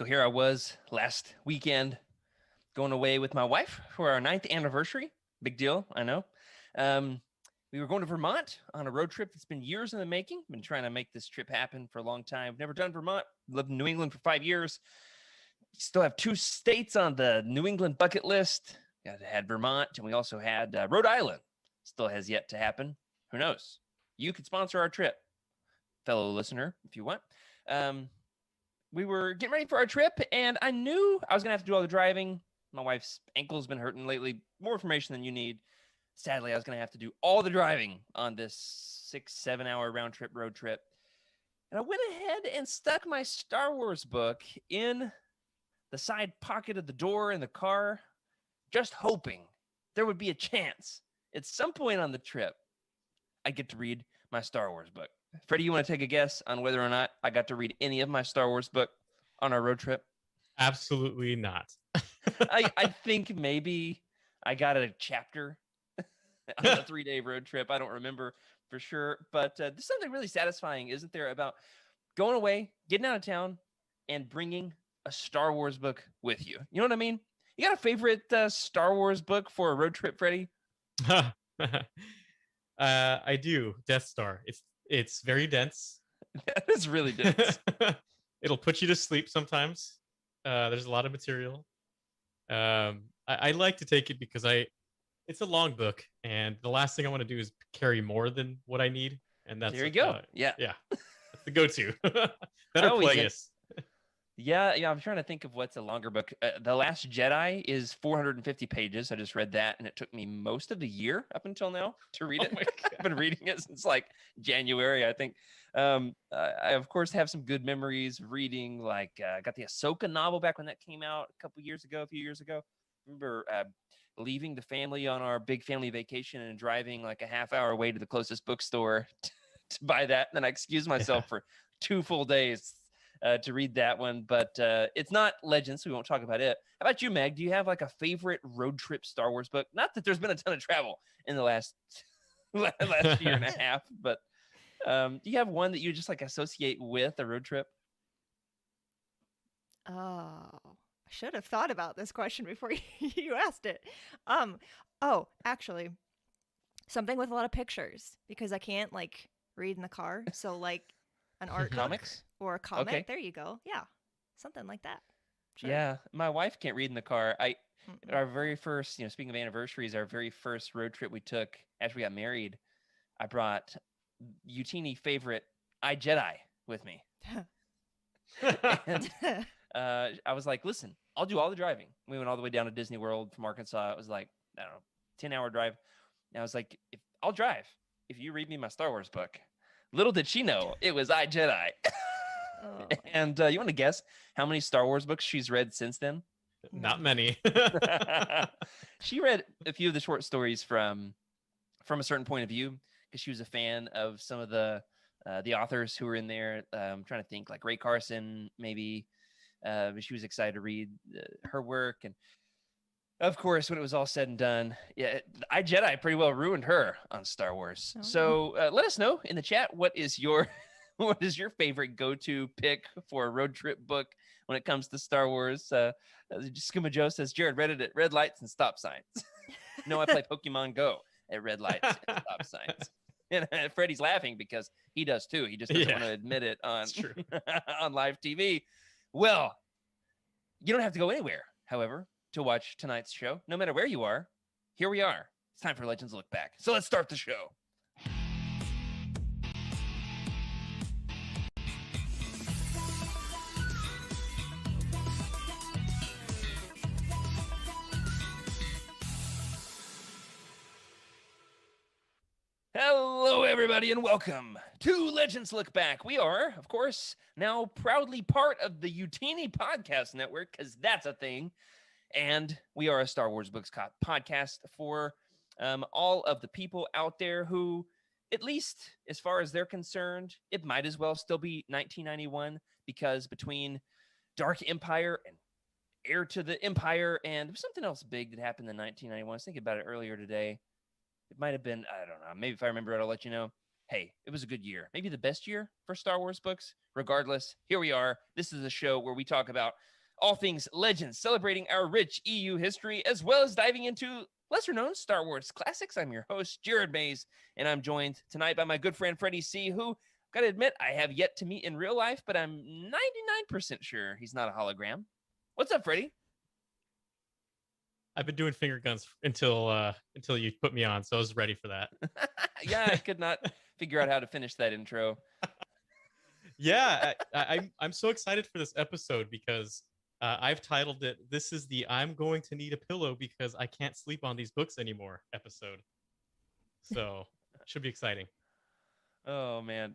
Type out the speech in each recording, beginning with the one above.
So here I was last weekend going away with my wife for our 9th anniversary. Big deal, I know. Um, we were going to Vermont on a road trip that's been years in the making. Been trying to make this trip happen for a long time. Never done Vermont. Lived in New England for 5 years. Still have 2 states on the New England bucket list. Had Vermont, and we also had Rhode Island. Still has yet to happen. Who knows? You could sponsor our trip, fellow listener, if you want. We were getting ready for our trip, and I knew I was going to have to do all the driving. My wife's ankle's been hurting lately. More information than you need. Sadly, I was going to have to do all the driving on this 6-7 hour round trip road trip. And I went ahead and stuck my Star Wars book in the side pocket of the door in the car, just hoping there would be a chance at some point on the trip I'd get to read my Star Wars book. Freddy, you want to take a guess on whether or not I got to read any of my Star Wars book on our road trip? Absolutely not. I think maybe I got a chapter on a 3-day road trip. I don't remember for sure, but there's something really satisfying, isn't there, about going away, getting out of town, and bringing a Star Wars book with you. You know what I mean? You got a favorite Star Wars book for a road trip, Freddy? I do. Death Star. It's very dense. That is really dense. It'll put you to sleep sometimes. There's a lot of material. I like to take it because it's a long book, and the last thing I want to do is carry more than what I need. And that's there you go. Yeah. That's the go-to. Better Plagueis. Yeah. I'm trying to think of what's a longer book. The Last Jedi is 450 pages. I just read that, and it took me most of the year up until now to read it. I've been reading it since like January, I think. I of course have some good memories of reading. Like I got the Ahsoka novel back when that came out a few years ago. I remember leaving the family on our big family vacation and driving like a half hour away to the closest bookstore to buy that. And then I excused myself for 2 full days to read that one. But it's not Legends, so we won't talk about it. How about you, Meg? Do you have like a favorite road trip Star Wars book? Not that there's been a ton of travel in the last year and a half, but do you have one that you just like associate with a road trip? Oh, I should have thought about this question before you asked it. Actually, something with a lot of pictures because I can't like read in the car. So like an art comics book or a comic. Okay. There you go. Yeah, something like that. Sure. Yeah, my wife can't read in the car. Our very first, speaking of anniversaries, our very first road trip we took after we got married, I brought Utini favorite iJedi with me. And I was like, listen, I'll do all the driving. We went all the way down to Disney World from Arkansas. It was like, I don't know, 10-hour drive. And I was like, I'll drive if you read me my Star Wars book. Little did she know it was iJedi. Oh. And you want to guess how many Star Wars books she's read since then? Not many. She read a few of the short stories from a certain point of view because she was a fan of some of the authors who were in there. I'm trying to think, like Ray Carson, maybe. She was excited to read her work. And of course, when it was all said and done, iJedi pretty well ruined her on Star Wars. Oh. So let us know in the chat, what is your favorite go-to pick for a road trip book when it comes to Star Wars? Skooma Joe says, Jared read it at red lights and stop signs. No, I play Pokemon Go at red lights and stop signs. And Freddy's laughing because he does too. He just doesn't want to admit it on live TV. Well, you don't have to go anywhere, however, to watch tonight's show. No matter where you are, here we are. It's time for Legends Look Back. So let's start the show. Hello, everybody, and welcome to Legends Look Back. We are, of course, now proudly part of the Utini Podcast Network, because that's a thing. And we are a Star Wars Books podcast for all of the people out there who, at least as far as they're concerned, it might as well still be 1991, because between Dark Empire and Heir to the Empire and there was something else big that happened in 1991. I was thinking about it earlier today. It might have been, I don't know, maybe if I remember it, I'll let you know. hey, it was a good year. Maybe the best year for Star Wars books. Regardless, here we are. This is a show where we talk about all things Legends, celebrating our rich EU history, as well as diving into lesser-known Star Wars classics. I'm your host, Jared Mays, and I'm joined tonight by my good friend, Freddy C., who, gotta admit, I have yet to meet in real life, but I'm 99% sure he's not a hologram. What's up, Freddy? I've been doing finger guns until you put me on, so I was ready for that. Yeah, I could not figure out how to finish that intro. Yeah, I'm so excited for this episode because I've titled it, "This is the I'm going to need a pillow because I can't sleep on these books anymore" episode. So, should be exciting. Oh, man.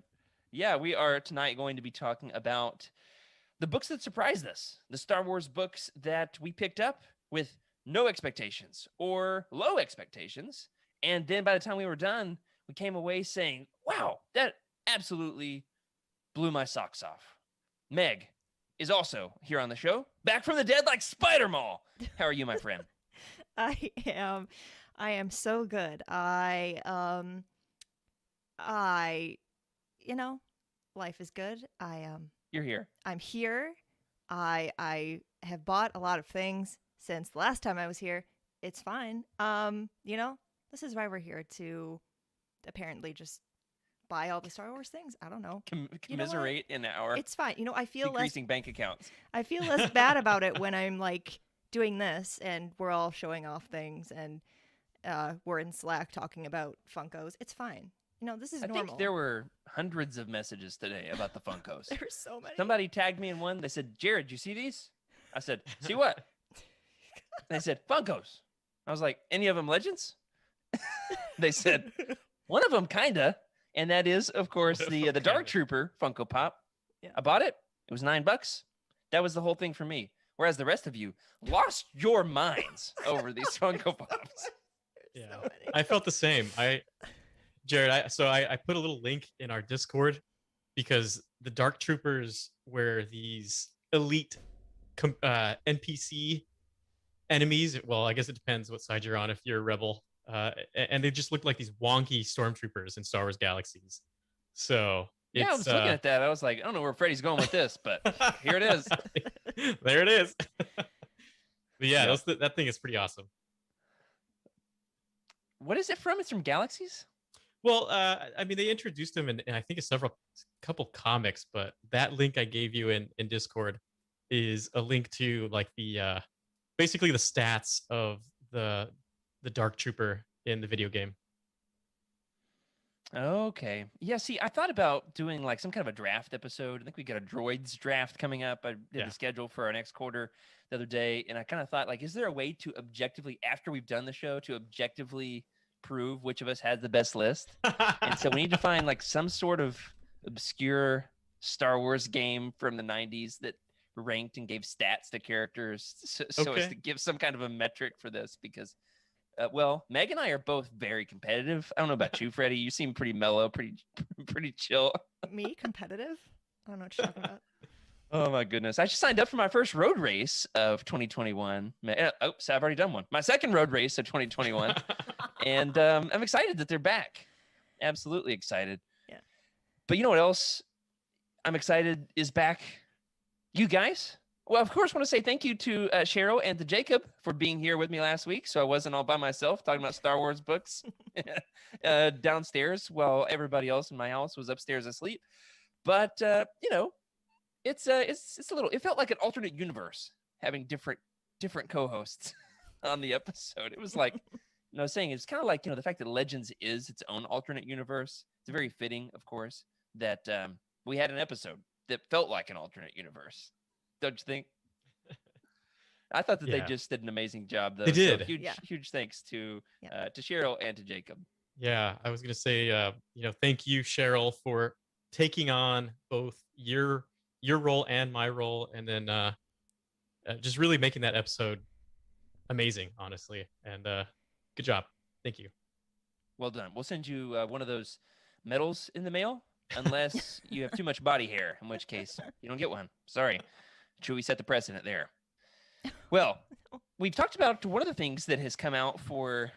Yeah, we are tonight going to be talking about the books that surprised us, the Star Wars books that we picked up with no expectations or low expectations. And then by the time we were done, we came away saying, wow, that absolutely blew my socks off. Meg is also here on the show, back from the dead like Spider-Man. How are you, my friend? I am so good. Life is good. You're here. I'm here. I have bought a lot of things since the last time I was here. It's fine. This is why we're here, to apparently just buy all the Star Wars things. I don't know. Commiserate in our It's fine. I feel decreasing bank accounts. I feel less bad about it when I'm like doing this and we're all showing off things and we're in Slack talking about Funkos. It's fine. This is normal. I think there were hundreds of messages today about the Funkos. There were so many. Somebody tagged me in one. They said, Jared, do you see these? I said, see what? They said, Funkos. I was like, any of them Legends? They said, one of them kinda. And that is, of course, the Dark Trooper Funko Pop. Yeah. I bought it. It was $9. That was the whole thing for me. Whereas the rest of you lost your minds over these Funko Pops. Yeah, so many. I felt the same. Jared, I put a little link in our Discord because the Dark Troopers were these elite NPC enemies. Well, I guess it depends what side you're on if you're a rebel. And they just look like these wonky stormtroopers in Star Wars Galaxies. So yeah, I was looking at that. I was like, I don't know where Freddy's going with this, but here it is. There it is. But yeah, that thing is pretty awesome. What is it from? It's from Galaxies? Well, I mean, they introduced him in I think a couple comics, but that link I gave you in Discord is a link to like the basically the stats of the Dark Trooper in the video game. Okay. Yeah, see, I thought about doing like some kind of a draft episode. I think we got a droids draft coming up. I did the schedule for our next quarter the other day, and I kind of thought, like, is there a way to objectively, after we've done the show, to objectively prove which of us has the best list? And so we need to find like some sort of obscure Star Wars game from the 90s that ranked and gave stats to characters so as to give some kind of a metric for this, because well, Meg and I are both very competitive. I don't know about you, Freddie. You seem pretty mellow, pretty chill. Me, competitive? I don't know what you're talking about. Oh my goodness. I just signed up for my first road race of 2021. Oops, I've already done one. My second road race of 2021. And I'm excited that they're back. Absolutely excited. Yeah. But you know what else I'm excited is back? You guys. Well, of course, I want to say thank you to Cheryl and to Jacob for being here with me last week, so I wasn't all by myself talking about Star Wars books downstairs while everybody else in my house was upstairs asleep. But it's a little. It felt like an alternate universe having different co-hosts on the episode. It was like, I was saying, it's kind of like the fact that Legends is its own alternate universe. It's very fitting, of course, that we had an episode that felt like an alternate universe. Don't you think? I thought that they just did an amazing job, though. They did. So huge thanks to Cheryl and to Jacob. Yeah, I was gonna say, thank you, Cheryl, for taking on both your role and my role, and then just really making that episode amazing, honestly. And good job. Thank you. Well done. We'll send you one of those medals in the mail, unless you have too much body hair, in which case you don't get one. Sorry. Chewie set the precedent there. Well, we've talked about one of the things that has come out for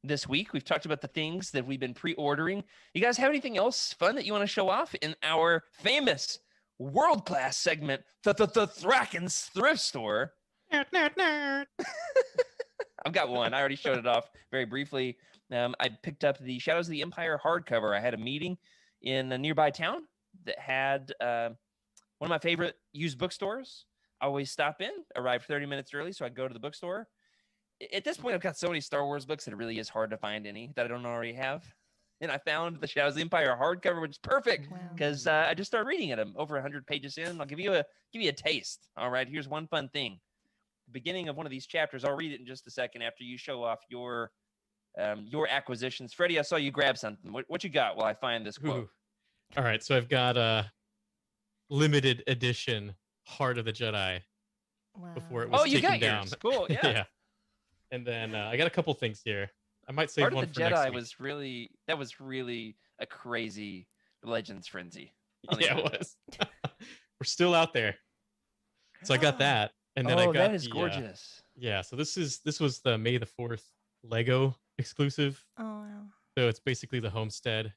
this week. We've talked about the things that we've been pre-ordering. You guys have anything else fun that you want to show off in our famous world-class segment, the Thraken's Thrift Store? Nerd, nerd, nerd. I've got one. I already showed it off very briefly. I picked up the Shadows of the Empire hardcover. I had a meeting in a nearby town that had one of my favorite used bookstores. I always stop in, arrive 30 minutes early, so I go to the bookstore. At this point, I've got so many Star Wars books that it really is hard to find any that I don't already have. And I found the Shadows of the Empire hardcover, which is perfect because I just started reading it. I'm over 100 pages in. I'll give you a taste. All right, here's one fun thing. The beginning of one of these chapters, I'll read it in just a second after you show off your acquisitions. Freddy, I saw you grab something. What you got while I find this quote? Ooh. All right, so I've got a limited edition Heart of the Jedi before it was you taken got down. Yours. Cool, yeah. Yeah. And then I got a couple things here. I might save Heart one of the for next Jedi week. was really a crazy Legends frenzy. Yeah, it was. We're still out there. So I got that, and then I got that is gorgeous. Yeah, so this was the May the 4th Lego exclusive. Oh wow. So it's basically the homestead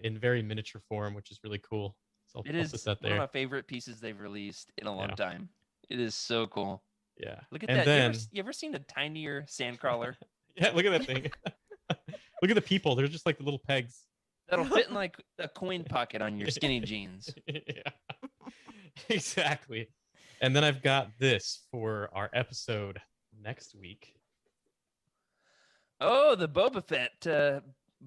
in very miniature form, which is really cool. So I'll It put this out one there. of my favorite pieces they've released in a long time. It is so cool. Yeah. Look at and that. Then, you ever seen a tinier sandcrawler? yeah, look at that thing. Look at the people. They're just like the little pegs. That'll fit in like a coin pocket on your skinny jeans. Yeah. Exactly. And then I've got this for our episode next week. Oh, the Boba Fett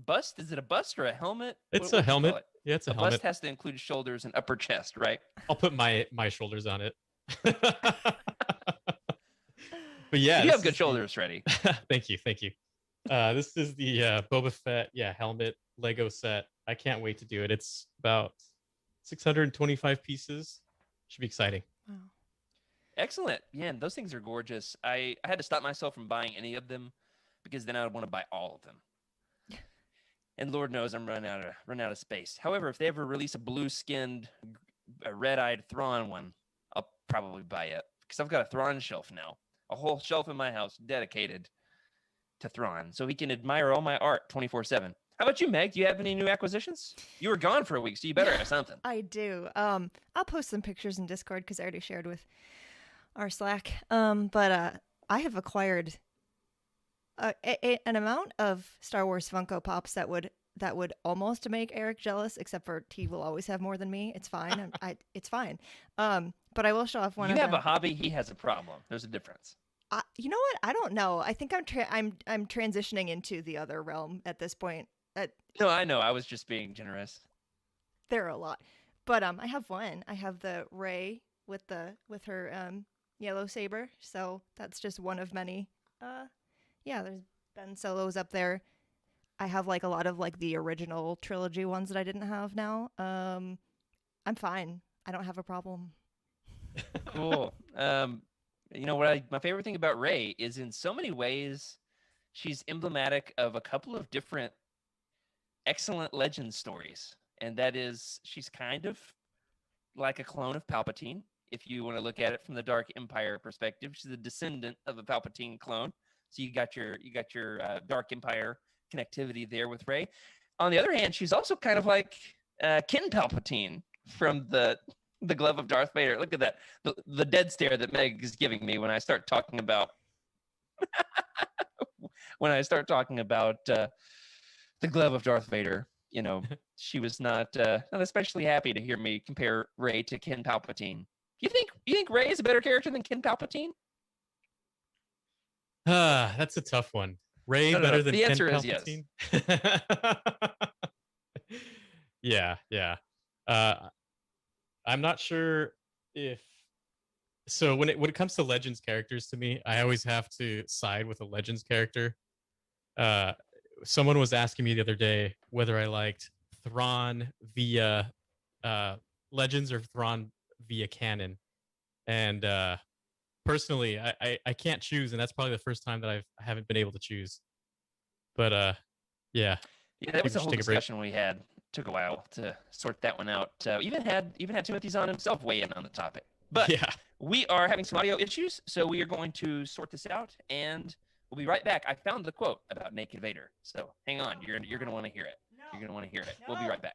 bust. Is it a bust or a helmet? It's a helmet. Yeah, it's a helmet. Bust has to include shoulders and upper chest, right? I'll put my shoulders on it. But yeah, you have good shoulders, Freddy. Thank you. This is the Boba Fett, helmet Lego set. I can't wait to do it. It's about 625 pieces. Should be exciting. Wow. Excellent. Yeah, and those things are gorgeous. I had to stop myself from buying any of them because then I would want to buy all of them. And Lord knows I'm running out of space. However, if they ever release a blue-skinned, red-eyed Thrawn one, I'll probably buy it because I've got a Thrawn shelf now. A whole shelf in my house dedicated to Thrawn, so he can admire all my art 24/7. How about you, Meg? Do you have any new acquisitions? You were gone for a week, so you better have something. I do. I'll post some pictures in Discord because I already shared with our Slack. But I have acquired an amount of Star Wars Funko Pops that would almost make Eric jealous, except for he will always have more than me. It's fine. It's fine. But I will show off one. You of have them. a hobby. He has a problem. There's a difference. You know what? I don't know. I think I'm transitioning into the other realm at this point. No, I know. I was just being generous. There are a lot, but I have one. I have the Rey with her yellow saber. So that's just one of many. There's Ben Solo's up there. I have like a lot of like the original trilogy ones that I didn't have now. I'm fine. I don't have a problem. Cool. You know what? My favorite thing about Rey is in so many ways, she's emblematic of a couple of different excellent legend stories. And that is, she's kind of like a clone of Palpatine. If you want to look at it from the Dark Empire perspective, she's a descendant of a Palpatine clone. So you got your Dark Empire connectivity there with Rey. On the other hand, she's also kind of like Ken Palpatine from the glove of Darth Vader. Look at that, the dead stare that Meg is giving me when I start talking about the glove of Darth Vader. You know, she was not especially happy to hear me compare Rey to Ken Palpatine. You think Rey is a better character than Ken Palpatine? That's a tough one. Rey better than the answer Ken is Palpatine? Yes. Yeah. I'm not sure if so when it comes to Legends characters, to me, I always have to side with a Legends character. Someone was asking me the other day whether I liked Thrawn via Legends or Thrawn via canon, and personally, I can't choose, and that's probably the first time that I haven't been able to choose. But yeah, that was a whole discussion we had. Took a while to sort that one out. Even had Timothy Zahn himself weigh in on the topic. But yeah, we are having some audio issues, so we are going to sort this out, and We'll be right back. I found the quote about Naked Vader, so hang on. You're gonna want to hear it. You're gonna want to hear it. We'll be right back.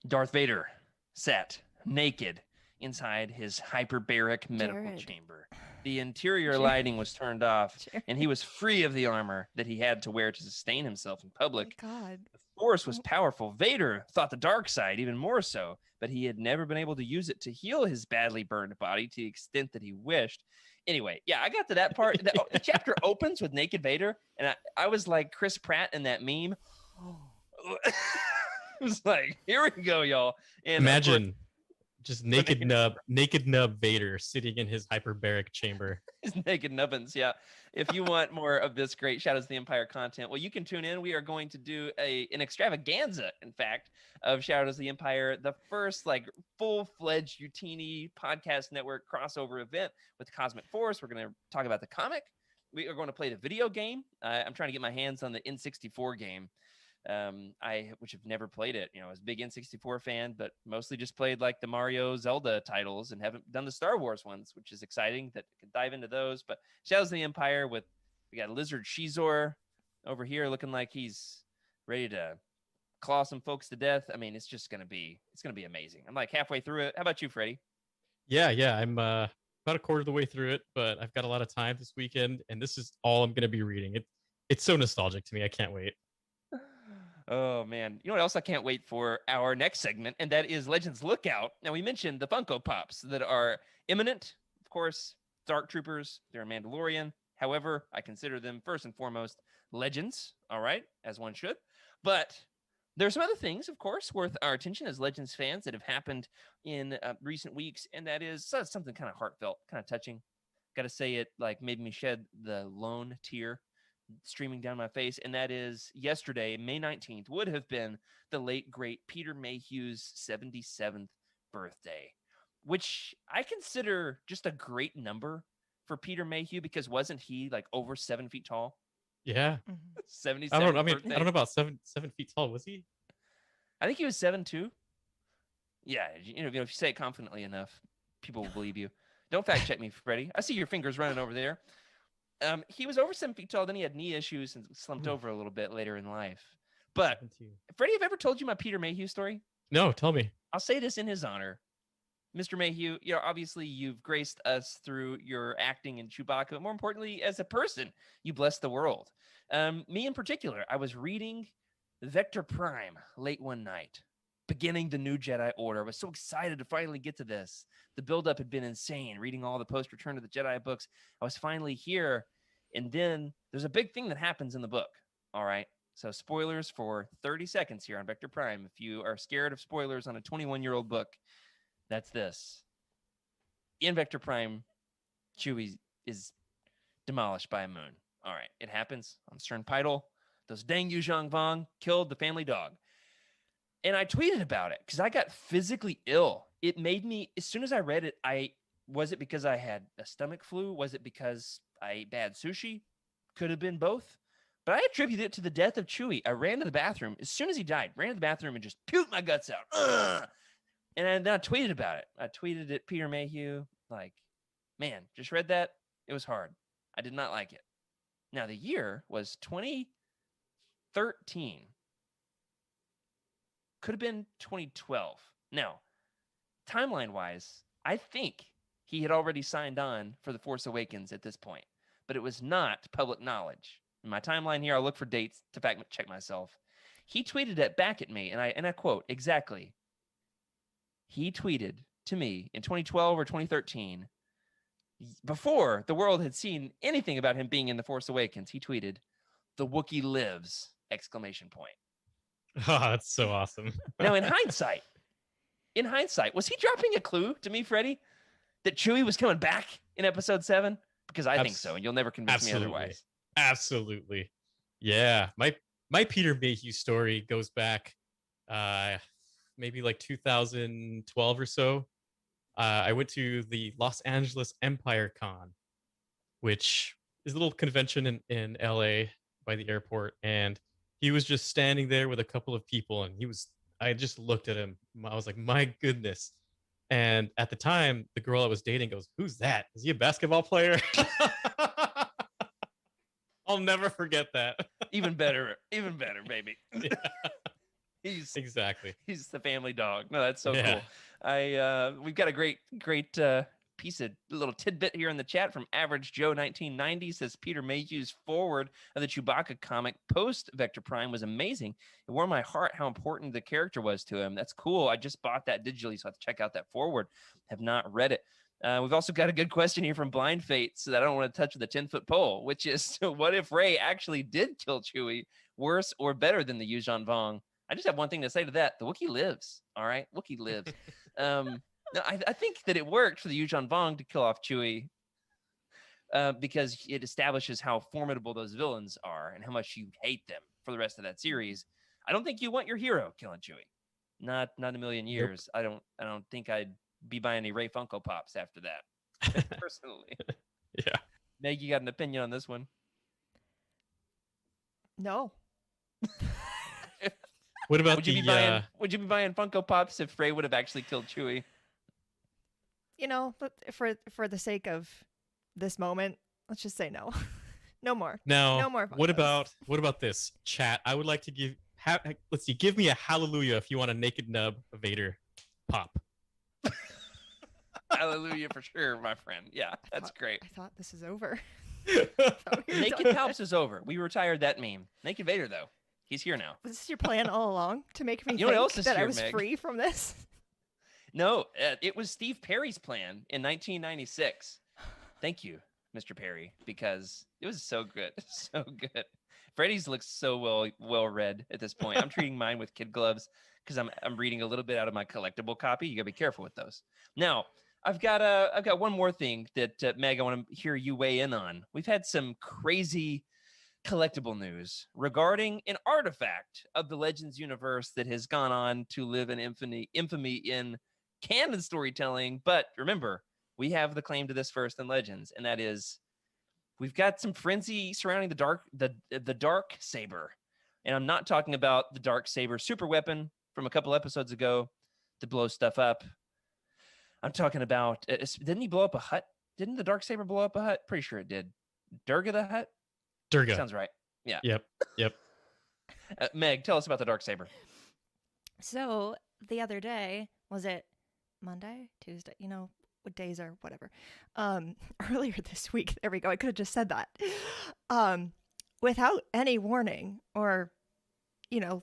Darth Vader sat naked inside his hyperbaric medical Jared. chamber. The interior Jared. lighting was turned off, Jared. and he was free of the armor that he had to wear to sustain himself in public. Oh my God. The Force was powerful. Vader thought the dark side even more so, but he had never been able to use it to heal his badly burned body to the extent that he wished. Anyway, yeah, I got to that part. The chapter opens with naked Vader, and I was like Chris Pratt in that meme. It was like, here we go, y'all. And Imagine just naked nub Vader sitting in his hyperbaric chamber. His naked nubbins, yeah. If you want more of this great Shadows of the Empire content, well, you can tune in. We are going to do an extravaganza, in fact, of Shadows of the Empire, the first like full-fledged Utini podcast network crossover event with Cosmic Force. We're going to talk about the comic. We are going to play the video game. I'm trying to get my hands on the N64 game. Which have never played it. You know, I was a big N64 fan, but mostly just played like the Mario, Zelda titles and haven't done the Star Wars ones, which is exciting that I can dive into those. But Shadows of the Empire we got Lizard Shizor over here looking like he's ready to claw some folks to death. I mean, it's going to be amazing. I'm like halfway through it. How about you, Freddy? Yeah, I'm about a quarter of the way through it, but I've got a lot of time this weekend, and this is all I'm going to be reading. It's so nostalgic to me. I can't wait. Oh, man. You know what else I can't wait for? Our next segment, and that is Legends Lookout. Now, we mentioned the Funko Pops that are imminent. Of course, Dark Troopers, they're a Mandalorian. However, I consider them first and foremost Legends, all right, as one should. But there's some other things, of course, worth our attention as Legends fans that have happened in recent weeks, and that is something kind of heartfelt, kind of touching. Got to say it like made me shed the lone tear streaming down my face, and that is yesterday, May 19th, would have been the late, great Peter Mayhew's 77th birthday, which I consider just a great number for Peter Mayhew because wasn't he like over 7 feet tall? Yeah. 77. I don't know about 7 feet tall. Was he? I think he was 7'2". Yeah, you know, if you say it confidently enough, people will believe you. Don't fact check me, Freddie. I see your fingers running over there. He was over 7 feet tall. Then he had knee issues and slumped over a little bit later in life. But Freddie, have I ever told you my Peter Mayhew story? No, tell me. I'll say this in his honor. Mr. Mayhew, obviously you've graced us through your acting in Chewbacca, but more importantly, as a person, you blessed the world. Me in particular, I was reading Vector Prime late one night, beginning the new Jedi Order. I was so excited to finally get to this. The buildup had been insane, reading all the post-Return of the Jedi books. I was finally here, and then there's a big thing that happens in the book, all right? So spoilers for 30 seconds here on Vector Prime. If you are scared of spoilers on a 21-year-old book, that's this. In Vector Prime, Chewie is demolished by a moon. All right, it happens on Stern Pidal. Those dang Yuzhong Vong killed the family dog. And I tweeted about it because I got physically ill. It made me, as soon as I read it, was it because I had a stomach flu? Was it because I ate bad sushi? Could have been both. But I attribute it to the death of Chewie. I ran to the bathroom. As soon as he died, ran to the bathroom and just puked my guts out. Ugh! And then I tweeted about it. I tweeted at Peter Mayhew, like, man, just read that. It was hard. I did not like it. Now, the year was 2013. Could have been 2012. Now, timeline-wise, I think he had already signed on for The Force Awakens at this point, but it was not public knowledge. In my timeline here, I'll look for dates to fact check myself. He tweeted it back at me, and I quote, exactly. He tweeted to me in 2012 or 2013, before the world had seen anything about him being in The Force Awakens, he tweeted, "The Wookiee lives!" exclamation point. Oh, that's so awesome. Now, in hindsight, was he dropping a clue to me, Freddy, that Chewie was coming back in Episode 7? Because I think so, and you'll never convince me otherwise. Absolutely. Yeah. My Peter Mayhew story goes back maybe like 2012 or so. I went to the Los Angeles Empire Con, which is a little convention in LA by the airport. And he was just standing there with a couple of people, and I just looked at him. I was like, my goodness. And at the time, the girl I was dating goes, "Who's that? Is he a basketball player?" I'll never forget that. Even better, baby. Yeah. He's the family dog. No, that's so cool. We've got a great piece of little tidbit here in the chat from Average Joe 1990. Says Peter Mayhew's forward of the Chewbacca comic post Vector Prime was amazing. It warmed my heart how important the character was to him. That's cool. I just bought that digitally, so I have to check out that forward. Have not read it. We've also got a good question here from Blind Fate, so that I don't want to touch with a 10-foot pole, which is, what if Rey actually did kill Chewie, worse or better than the Yuzhong Vong? I just have one thing to say to that. The Wookiee lives. All right? Wookiee lives. No, I think that it worked for the Yuzhong Vong to kill off Chewie because it establishes how formidable those villains are and how much you hate them for the rest of that series. I don't think you want your hero killing Chewie. Not a million years. Nope. I don't think I'd be buying any Rey Funko Pops after that, personally. Yeah. Meg, you got an opinion on this one? No. What about would you be buying Funko Pops if Rey would have actually killed Chewie? But for the sake of this moment, let's just say no. No more. No more. What about this, chat? I would like to give me a hallelujah if you want a naked nub Vader pop. Hallelujah for sure, my friend. Yeah, that's great. I thought this is over. Naked Pops is over. We retired that meme. Naked Vader, though, he's here now. Was this your plan all along to make me think that I was free from this? No, it was Steve Perry's plan in 1996. Thank you, Mr. Perry, because it was so good, so good. Freddy's looks so well read at this point. I'm treating mine with kid gloves because I'm reading a little bit out of my collectible copy. You gotta be careful with those. Now, I've got one more thing that Meg, I want to hear you weigh in on. We've had some crazy collectible news regarding an artifact of the Legends universe that has gone on to live in infamy in canon storytelling. But remember, we have the claim to this first in Legends, and that is we've got some frenzy surrounding the dark saber. And I'm not talking about the dark saber super weapon from a couple episodes ago to blow stuff up. I'm talking about, didn't he blow up a hut? Didn't the dark saber blow up a hut? Pretty sure it did. Durga the hut? Durga. Sounds right. Yeah. Yep. Meg, tell us about the dark saber. So the other day, was it Monday, Tuesday? You know what days are whatever. Earlier this week, there we go. I could have just said that. Without any warning or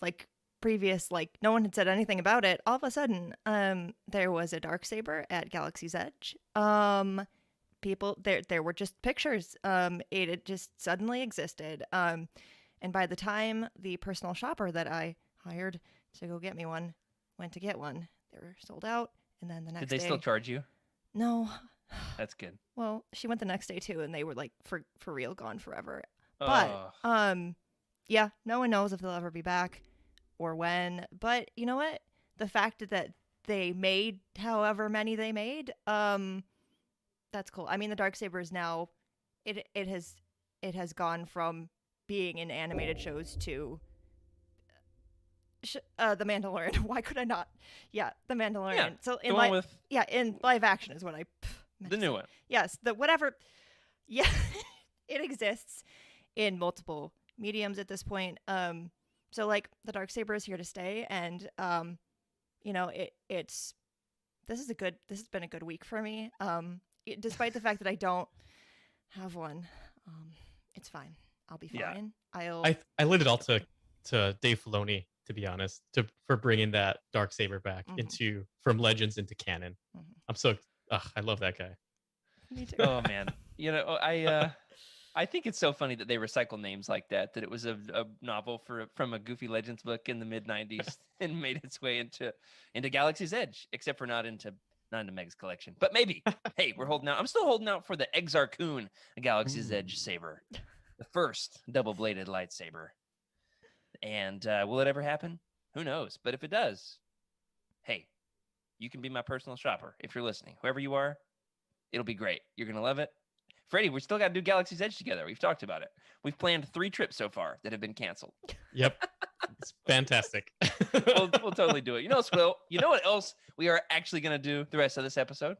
like previous, like no one had said anything about it. All of a sudden, there was a Darksaber at Galaxy's Edge. People there were just pictures. It just suddenly existed. And by the time the personal shopper that I hired to go get me one went to get one, they were sold out. And then the next Did they day, still charge you? no. That's good. Well, she went the next day too, and they were like for real gone forever. But yeah, no one knows if they'll ever be back or when. But you know what? The fact that they made however many they made, that's cool. I mean, the Darksaber is now, it has gone from being in animated shows to the Mandalorian. Why could I not? Yeah, the Mandalorian. Yeah, so the one with in live action is what I meant the to new say. one. Yes, the whatever. Yeah, it exists in multiple mediums at this point. So like the Darksaber is here to stay, and it's this has been a good week for me. Despite the fact that I don't have one, it's fine. I'll be fine. Yeah. I lend it all to Dave Filoni, to be honest, for bringing that Darksaber back into from Legends into canon. I'm so I love that guy. Me too. Oh man, I think it's so funny that they recycle names like that. That it was a novel from a Goofy Legends book in the mid '90s and made its way into Galaxy's Edge, except for not into Meg's collection. But maybe. Hey, we're holding out. I'm still holding out for the Exarchun Galaxy's Edge saber, the first double-bladed lightsaber. And will it ever happen? Who knows? But if it does, hey, you can be my personal shopper if you're listening. Whoever you are, it'll be great. You're gonna love it. Freddy, we still got to do Galaxy's Edge together. We've talked about it. We've planned 3 trips so far that have been canceled. Yep. It's fantastic. we'll totally do it. You know what else we are actually going to do the rest of this episode?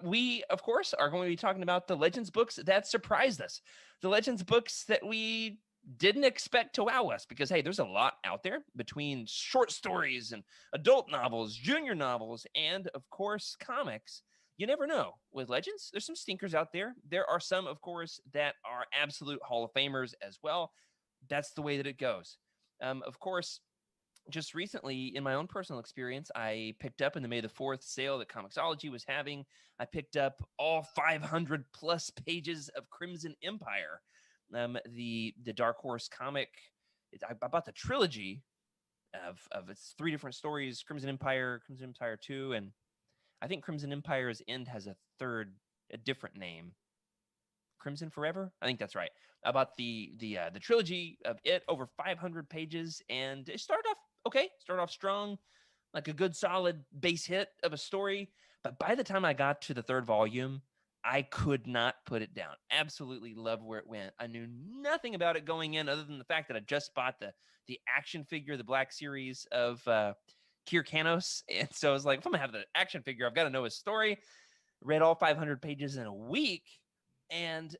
We, of course, are going to be talking about the Legends books that surprised us. The Legends books that we didn't expect to wow us because, hey, there's a lot out there between short stories and adult novels, junior novels, and, of course, comics. You never know. With Legends, there's some stinkers out there. There are some, of course, that are absolute Hall of Famers as well. That's the way that it goes. Of course, just recently, in my own personal experience, I picked up in the May the 4th sale that Comixology was having, I picked up all 500 plus pages of Crimson Empire, the Dark Horse comic. I bought the trilogy of its 3 different stories, Crimson Empire 2, and I think Crimson Empire's end has a different name. Crimson Forever? I think that's right. About the trilogy of it, over 500 pages, and it started off strong, like a good solid base hit of a story. But by the time I got to the 3rd volume, I could not put it down. Absolutely love where it went. I knew nothing about it going in other than the fact that I just bought the action figure, the Black Series of Kier Canos. And so I was like, if I'm going to have the action figure, I've got to know his story. Read all 500 pages in a week and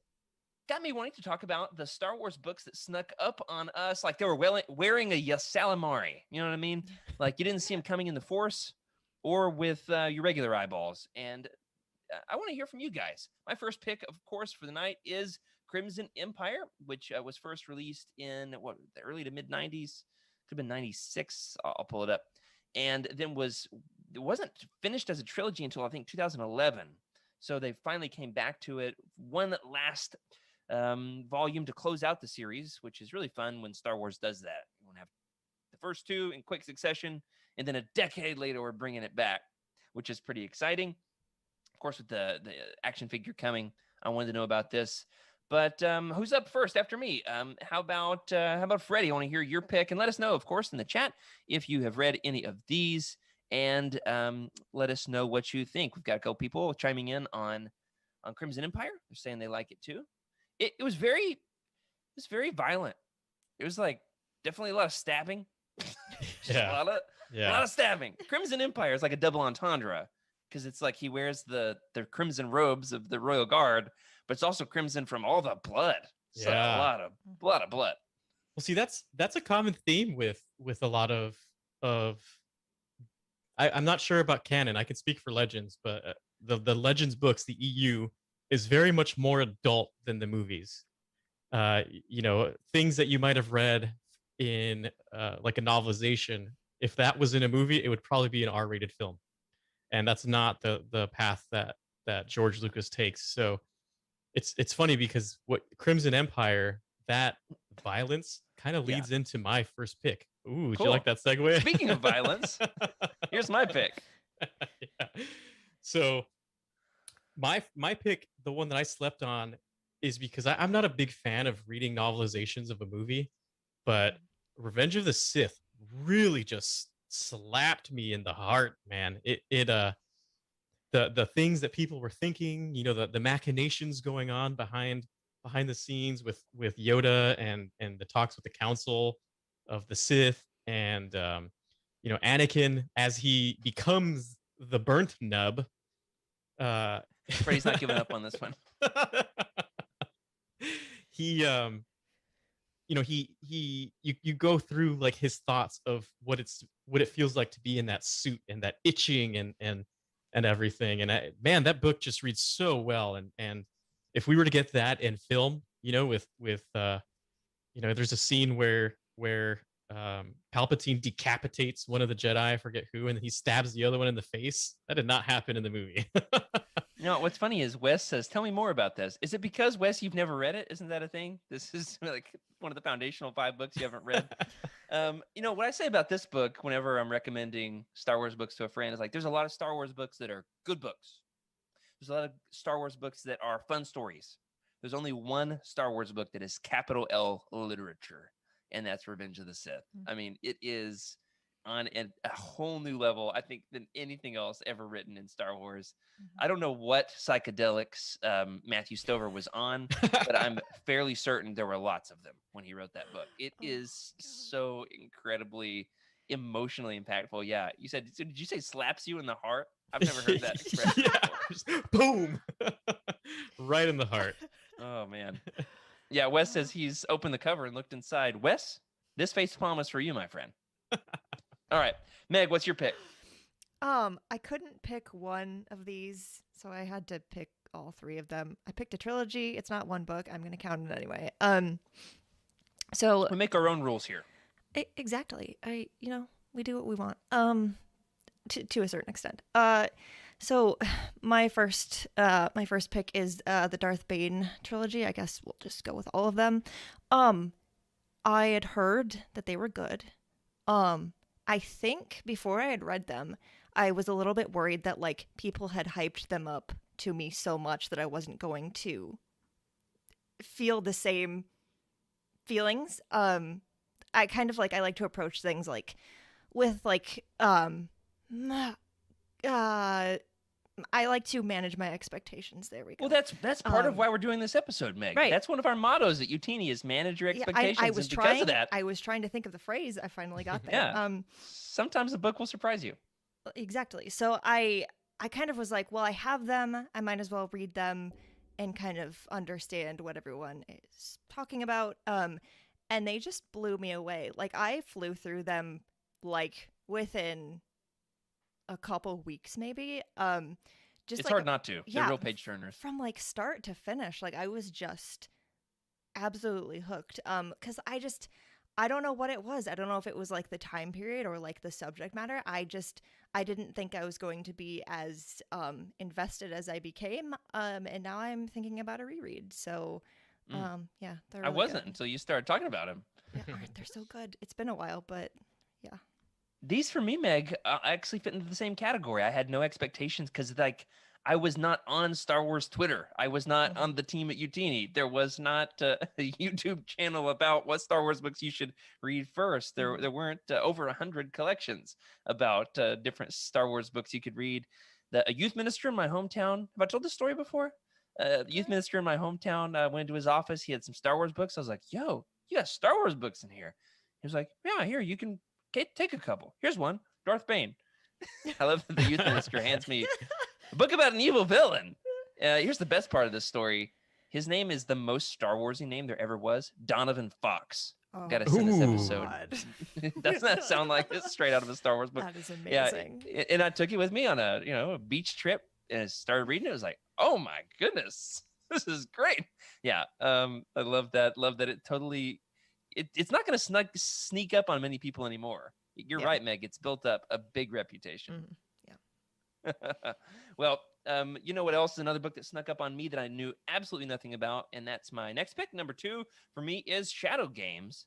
got me wanting to talk about the Star Wars books that snuck up on us like they were wearing a Yasalamari. You know what I mean? Like you didn't see them coming in the Force or with your regular eyeballs. And I want to hear from you guys. My first pick, of course, for the night is Crimson Empire, which was first released in the early to mid 90s. Could have been 96. I'll pull it up. And then it wasn't finished as a trilogy until I think 2011. So they finally came back to it. One last volume to close out the series, which is really fun when Star Wars does that. You want to have the first 2 in quick succession, and then a decade later, we're bringing it back, which is pretty exciting. Of course, with the action figure coming, I wanted to know about this. But who's up first after me? How about Freddy? I want to hear your pick, and let us know, of course, in the chat if you have read any of these, and let us know what you think. We've got a couple people chiming in on Crimson Empire. They're saying they like it too. It was very violent. It was like definitely a lot of stabbing. Yeah. A lot of stabbing. Crimson Empire is like a double entendre because it's like he wears the crimson robes of the Royal Guard, but it's also crimson from all the blood. So a lot of blood. Well, see, that's a common theme with a lot of I'm not sure about canon. I can speak for Legends, but the Legends books, the EU, is very much more adult than the movies. Things that you might have read in like a novelization, if that was in a movie, it would probably be an R-rated film, and that's not the path that George Lucas takes. So it's funny because what Crimson Empire, that violence kind of Yeah. leads into my first pick. Ooh, would you Cool. like that segue? Speaking of violence, here's my pick. Yeah. So my pick, the one that I slept on, is because I'm not a big fan of reading novelizations of a movie, but Revenge of the Sith really just slapped me in the heart, man. The things that people were thinking, the machinations going on behind the scenes with Yoda and the talks with the Council of the Sith, and Anakin as he becomes the burnt nub. Freddy's not giving up on this one. He you go through like his thoughts of what it feels like to be in that suit and that itching and everything. And man, that book just reads so well. And if we were to get that in film, with there's a scene where Palpatine decapitates one of the Jedi, I forget who, and he stabs the other one in the face. That did not happen in the movie. No, what's funny is Wes says, "Tell me more about this." Is it because, Wes, you've never read it? Isn't that a thing? This is like one of the foundational 5 books you haven't read. What I say about this book whenever I'm recommending Star Wars books to a friend is like, there's a lot of Star Wars books that are good books. There's a lot of Star Wars books that are fun stories. There's only one Star Wars book that is capital L literature, and that's Revenge of the Sith. I mean, it is on a whole new level, I think, than anything else ever written in Star Wars. I don't know what psychedelics Matthew Stover was on, but I'm fairly certain there were lots of them when he wrote that book. It is so incredibly emotionally impactful. Yeah, so did you say slaps you in the heart? I've never heard that expression before. Boom. Right in the heart. Oh, man. Yeah, Wes says he's opened the cover and looked inside. Wes, this facepalm is for you, my friend. All right. Meg, what's your pick? I couldn't pick one of these, so I had to pick all 3 of them. I picked a trilogy. It's not one book. I'm going to count it anyway. So we make our own rules here. Exactly. We do what we want. To a certain extent. So my first pick is the Darth Bane trilogy. I guess we'll just go with all of them. I had heard that they were good. I think before I had read them, I was a little bit worried that like people had hyped them up to me so much that I wasn't going to feel the same feelings. I kind of like, I like to approach things like with like I like to manage my expectations. There we go. Well, that's part of why we're doing this episode, Meg. Right. That's one of our mottos at Utini is manage your expectations. I was because of that, I was trying to think of the phrase. I finally got there. Yeah. Sometimes the book will surprise you. Exactly. So I kind of was like, well, I have them. I might as well read them and kind of understand what everyone is talking about. And they just blew me away. Like I flew through them like within a couple weeks, maybe. Just it's like, hard not to. Yeah, they're real page turners. From like start to finish, like I was just absolutely hooked. Because I don't know what it was. I don't know if it was like the time period or like the subject matter. I didn't think I was going to be as invested as I became. And now I'm thinking about a reread. So, yeah, they're really I wasn't good. until you started talking about them. Yeah, they're so good. It's been a while, but yeah. These for me, Meg, actually fit into the same category. I had no expectations because, like, I was not on Star Wars Twitter. I was not on the team at Utini. There was not a YouTube channel about what Star Wars books you should read first. There weren't over 100 collections about different Star Wars books you could read. A youth minister in my hometown. Have I told this story before? The youth minister in my hometown went into his office. He had some Star Wars books. I was like, "Yo, you got Star Wars books in here?" He was like, "Yeah, here you can." Okay, take a couple. Here's one, Darth Bane. I love that the youth minister hands me a book about an evil villain. Here's the best part of this story. His name is the most Star Warsy name there ever was. Donovan Fox. Oh, Got to send this Ooh. episode. God. Doesn't that sound like it's straight out of a Star Wars book? That is Yeah, amazing. and I took it with me on a beach trip and I started reading it. It was like, oh my goodness, this is great. Yeah, I love that. Love that it totally. It's not going to sneak up on many people anymore. You're Yeah. right, Meg. It's built up a big reputation. Mhm. Well, you know what else is another book that snuck up on me that I knew absolutely nothing about, and that's my next pick. Number 2 for me is Shadow Games.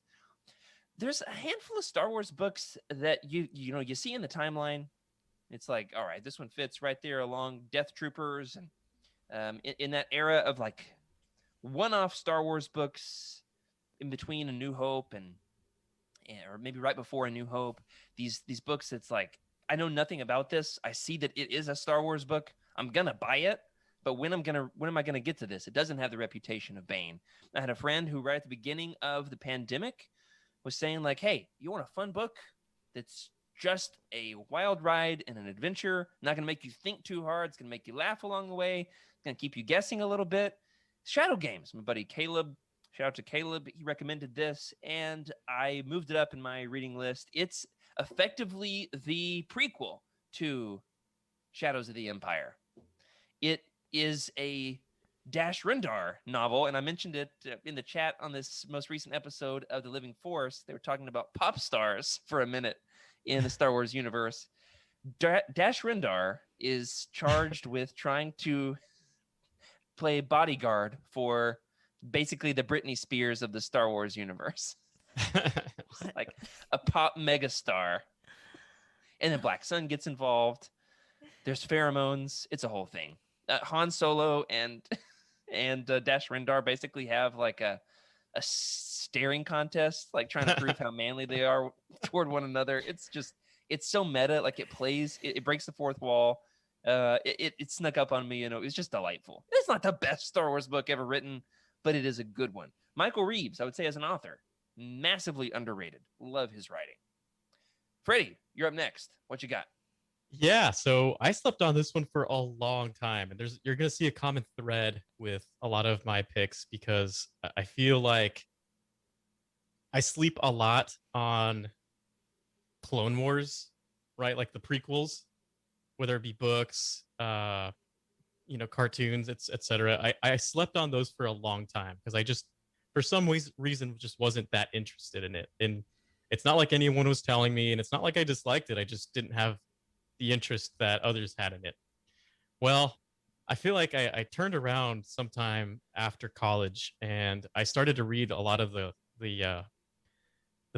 There's a handful of Star Wars books that you see in the timeline. It's like, all right, this one fits right there along Death Troopers, and in that era of like one-off Star Wars books in between A New Hope and or maybe right before A New Hope. These books, it's like, I know nothing about this. I see that it is a Star Wars book. I'm gonna buy it, but when am I gonna get to this? It doesn't have the reputation of Bane. I had a friend who right at the beginning of the pandemic was saying like, hey, you want a fun book that's just a wild ride and an adventure, not gonna make you think too hard, it's gonna make you laugh along the way, it's gonna keep you guessing a little bit. Shadow Games. My buddy Caleb, shout out to Caleb, he recommended this and I moved it up in my reading list. It's effectively the prequel to Shadows of the Empire. It is a Dash Rendar novel, and I mentioned it in the chat on this most recent episode of The Living Force. They were talking about pop stars for a minute in the Star Wars universe. Dash Rendar is charged with trying to play bodyguard for basically the Britney Spears of the Star Wars universe. Like a pop megastar. And then Black Sun gets involved. There's pheromones. It's a whole thing. Han Solo and Dash Rendar basically have like a staring contest, like trying to prove how manly they are toward one another. It's so meta. Like it plays, it breaks the fourth wall. It snuck up on me, and it was just delightful. It's not the best Star Wars book ever written, but it is a good one. Michael Reeves, I would say, as an author, massively underrated. Love his writing. Freddie, you're up next. What you got? Yeah, so I slept on this one for a long time, and you're gonna see a common thread with a lot of my picks because I feel like I sleep a lot on Clone Wars, right? Like the prequels, whether it be books, cartoons, etc. I slept on those for a long time because I just, for some reason, just wasn't that interested in it. And it's not like anyone was telling me, and it's not like I disliked it. I just didn't have the interest that others had in it. Well, I feel like I turned around sometime after college, and I started to read a lot of the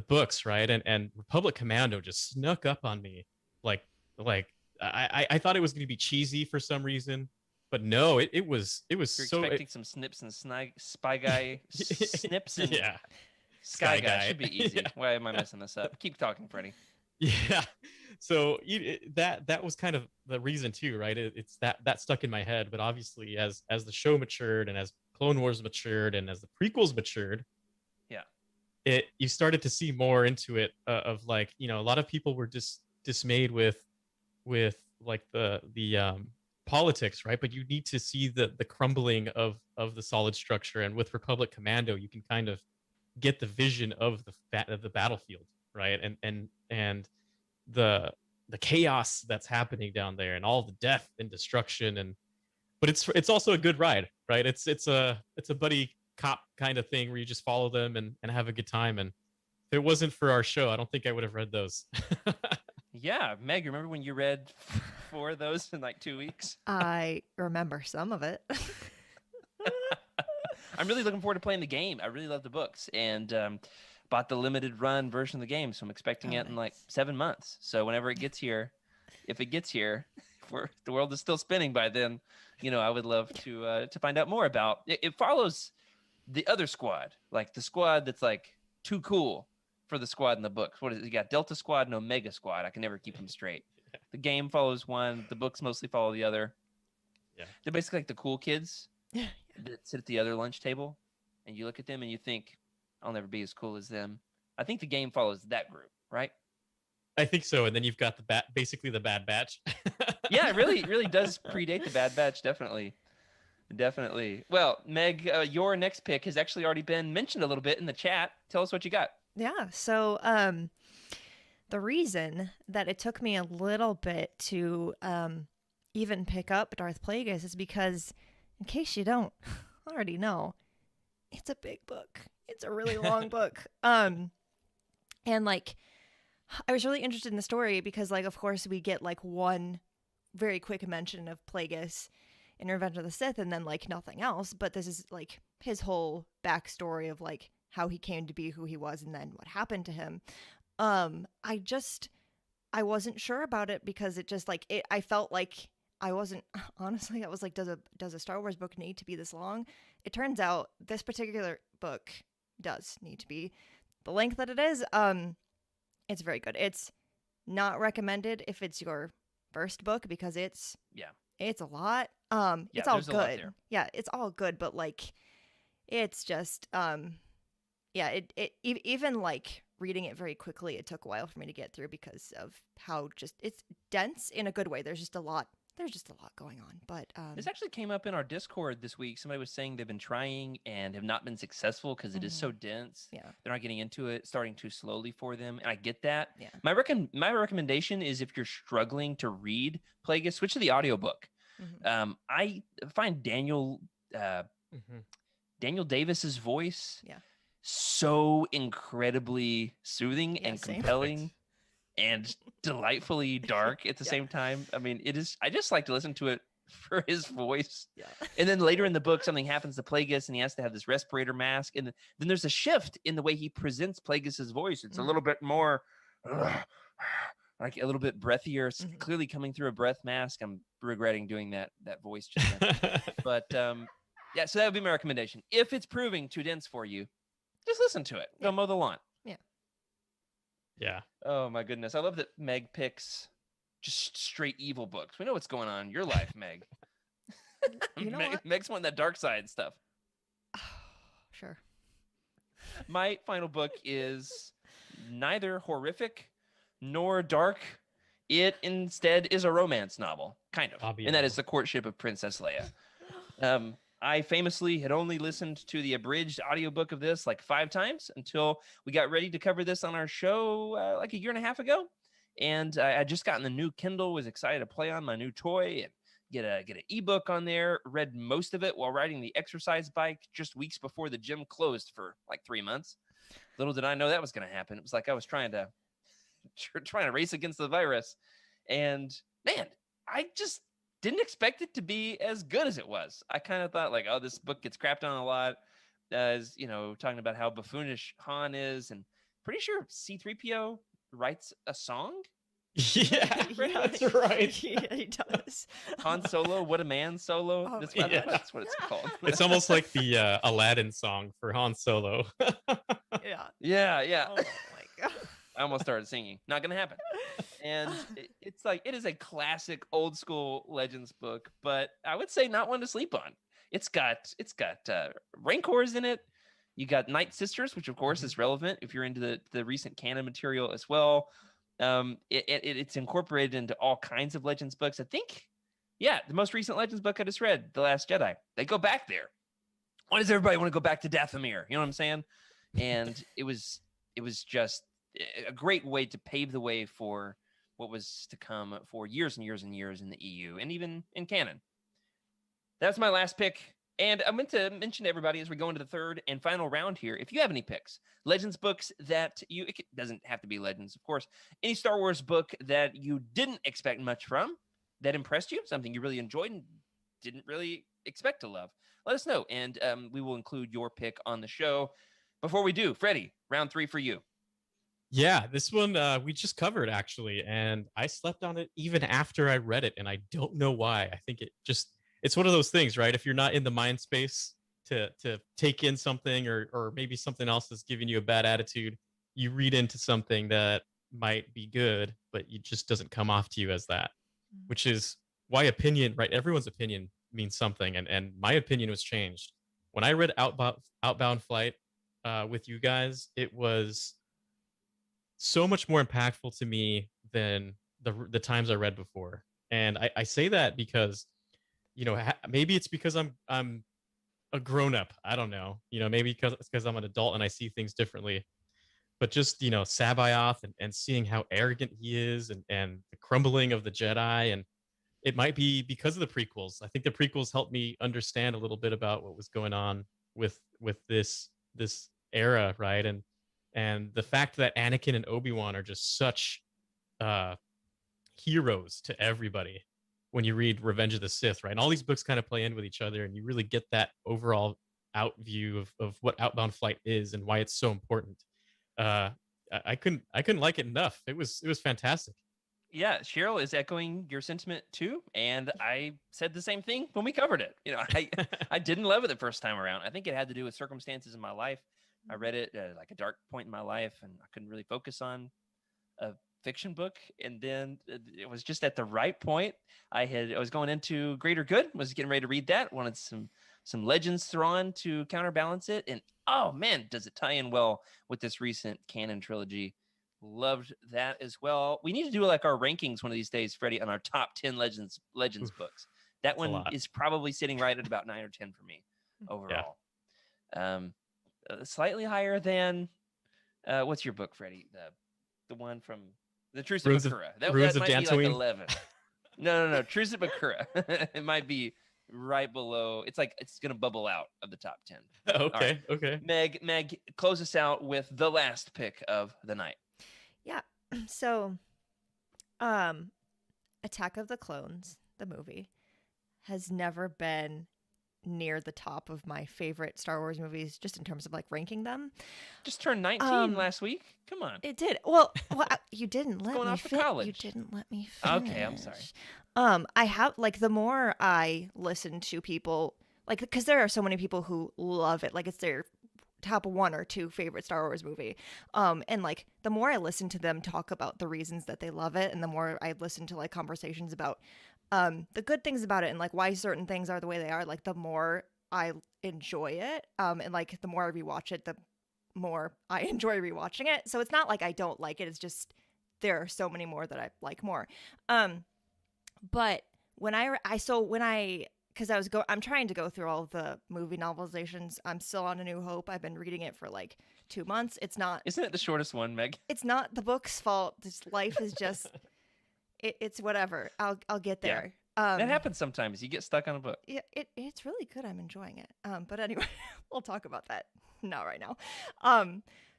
books, right? And Republic Commando just snuck up on me, like I thought it was going to be cheesy for some reason, but no, it was You're so expecting some snips and spy guy snips and yeah, Sky Sky Guy Guy. should be easy. Yeah. Why am I messing this up? Keep talking, Freddie. Yeah. So that was kind of the reason too, right? It's that stuck in my head. But obviously, as the show matured and as Clone Wars matured and as the prequels matured, yeah, you started to see more into it of like, a lot of people were just dismayed with like the politics, right? But you need to see the crumbling of the solid structure, and with Republic Commando, you can kind of get the vision of the battlefield, right? And the chaos that's happening down there, and all the death and destruction, but it's also a good ride, right? It's a buddy cop kind of thing where you just follow them and have a good time. And if it wasn't for our show, I don't think I would have read those. yeah. Meg, remember when you read 4 of those in like 2 weeks? I remember some of it. I'm really looking forward to playing the game. I really love the books, and bought the limited run version of the game, so I'm expecting it in like 7 months. So whenever it gets here, if it gets here, if the world is still spinning by then, I would love to find out more about it. It follows the other squad, like the squad that's like too cool for the squad in the books. What is it? You got Delta Squad and Omega Squad. I can never keep them straight. The game follows one, the books mostly follow the other. Yeah. They're basically like the cool kids that sit at the other lunch table, and you look at them and you think, I'll never be as cool as them. I think the game follows that group, right? I think so. And then you've got basically the Bad Batch. Yeah, it really does predate the Bad Batch, definitely. Definitely. Well, Meg, your next pick has actually already been mentioned a little bit in the chat. Tell us what you got. Yeah. So, the reason that it took me a little bit to even pick up Darth Plagueis is because, in case you don't already know, it's a big book. It's a really long book. And like, I was really interested in the story because, like, of course, we get like one very quick mention of Plagueis in Revenge of the Sith, and then like nothing else. But this is like his whole backstory of like how he came to be who he was, and then what happened to him. I wasn't sure about it because it just like it. I felt like I wasn't honestly. I was like, does a Star Wars book need to be this long? It turns out this particular book does need to be the length that it is. It's very good. It's not recommended if it's your first book because Yeah. it's a lot. Yeah, It's all there's a lot good. there. Yeah, it's all good, but like it's just yeah, even like reading it very quickly, it took a while for me to get through because of how just it's dense in a good way. There's just a lot going on. But This actually came up in our Discord this week. Somebody was saying they've been trying and have not been successful because it is so dense. yeah. They're not getting into it, starting too slowly for them. And I get that. Yeah. My recommendation is if you're struggling to read Plagueis, switch to the audiobook. Mhm. I find Mhm. Daniel Davis's voice Yeah. so incredibly soothing Yeah, and same. compelling and delightfully dark at the Yeah. same time. I mean, it is. I just like to listen to it for his voice. Yeah. And then later in the book, something happens to Plagueis, and he has to have this respirator mask. And then there's a shift in the way he presents Plagueis's voice. It's a little bit more like a little bit breathier. It's Mhm. clearly coming through a breath mask. I'm regretting doing that voice just then. But yeah, so that would be my recommendation. If it's proving too dense for you, just listen to it. Go Yeah. mow the lawn. Yeah. Oh my goodness. I love that Meg picks just straight evil books. We know what's going on in your life, Meg. You know what? Meg's wanting that dark side stuff. Sure. My final book is neither horrific nor dark. It instead is a romance novel, kind of. And that is The Courtship of Princess Leia. I famously had only listened to the abridged audiobook of this like 5 times until we got ready to cover this on our show like a year and a half ago. And I had just gotten the new Kindle, was excited to play on my new toy and get an ebook on there. Read most of it while riding the exercise bike just weeks before the gym closed for like 3 months. Little did I know that was going to happen. It was like I was trying to race against the virus. And man, I just didn't expect it to be as good as it was. I kind of thought like, oh, this book gets crapped on a lot, as talking about how buffoonish Han is, and pretty sure C-3PO writes a song. Yeah, that's right. Yeah, he does. Han Solo, What a Man Solo. Oh That's my what, gosh. that's what it's called. It's almost like the Aladdin song for Han Solo. Yeah. Yeah. Oh my god. I almost started singing. Not gonna happen. And it's like it is a classic old school Legends book, but I would say not one to sleep on. It's got Rancors in it. You got Night Sisters, which of course is relevant if you're into the recent canon material as well. It's incorporated into all kinds of Legends books. I think, yeah, the most recent Legends book I just read, The Last Jedi, they go back there. Why does everybody want to go back to Dathomir? You know what I'm saying? And it was just a great way to pave the way for what was to come for years and years and years in the EU and even in canon. That's my last pick. And I meant to mention to everybody as we go into the third and final round here, if you have any picks, Legends books that it doesn't have to be Legends, of course, any Star Wars book that you didn't expect much from, that impressed you, something you really enjoyed and didn't really expect to love, let us know. And we will include your pick on the show. Before we do, Freddy, round 3 for you. Yeah, this one we just covered actually, and I slept on it even after I read it, and I don't know why. I think it's one of those things, right? If you're not in the mind space to take in something, or maybe something else is giving you a bad attitude, you read into something that might be good, but it just doesn't come off to you as that, which is why opinion, right? Everyone's opinion means something, and my opinion was changed when I read Outbound Flight with you guys. It was so much more impactful to me than the times I read before. And I say that because, maybe it's because I'm a grown up. I don't know. Maybe because I'm an adult and I see things differently. But just Sabayoth and seeing how arrogant he is, and the crumbling of the Jedi, and it might be because of the prequels. I think the prequels helped me understand a little bit about what was going on with this era, right? And the fact that Anakin and Obi-Wan are just such uh heroes to everybody when you read Revenge of the Sith, right? And all these books kind of play in with each other, and you really get that overall out view of what Outbound Flight is and why it's so important. uh I couldn't like it enough. It was fantastic. Yeah, Cheryl is echoing your sentiment too, and I said the same thing when we covered it. I didn't love it the first time around. I think it had to do with circumstances in my life. I read it like a dark point in my life, and I couldn't really focus on a fiction book. And then it was just at the right point. I was going into Greater Good, was getting ready to read that. Wanted some Legends Thrawn to counterbalance it, and oh man, does it tie in well with this recent canon trilogy. Loved that as well. We need to do like our rankings one of these days, Freddie, on our top 10 Legends Oof, books. That that's a one lot. is probably sitting right at about 9 or 10 for me overall. Slightly higher than what's your book, Freddie? The one from the Truce of Ruins of Bakura. That Ruins of might be like Dantooine. 11. No. Truce of Bakura. It might be right below. It's like it's gonna bubble out of the top 10. Okay, right. okay. Meg, close us out with the last pick of the night. Yeah. So, Attack of the Clones, the movie, has never been near the top of my favorite Star Wars movies, just in terms of like ranking them. Just turned 19 last week. Come on. It did. Well, you didn't let going me off to finish. college. You didn't let me finish. Okay, I'm sorry. I have like the more I listen to people, like, because there are so many people who love it, like it's their top 1 or 2 favorite Star Wars movie. And like the more I listen to them talk about the reasons that they love it, and the more I listen to like conversations about the good things about it and like why certain things are the way they are, like the more I enjoy it. And like the more I rewatch it, the more I enjoy rewatching it. So it's not like I don't like it. It's just there are so many more that I like more. But when I'm trying to go through all of the movie novelizations. I'm still on A New Hope. I've been reading it for like 2 months. Isn't it the shortest one, Meg? It's not the book's fault. This life is just it's whatever. I'll get there. That happens sometimes. You get stuck on a book. Yeah, it's really good. I'm enjoying it. But anyway, we'll talk about that not right now.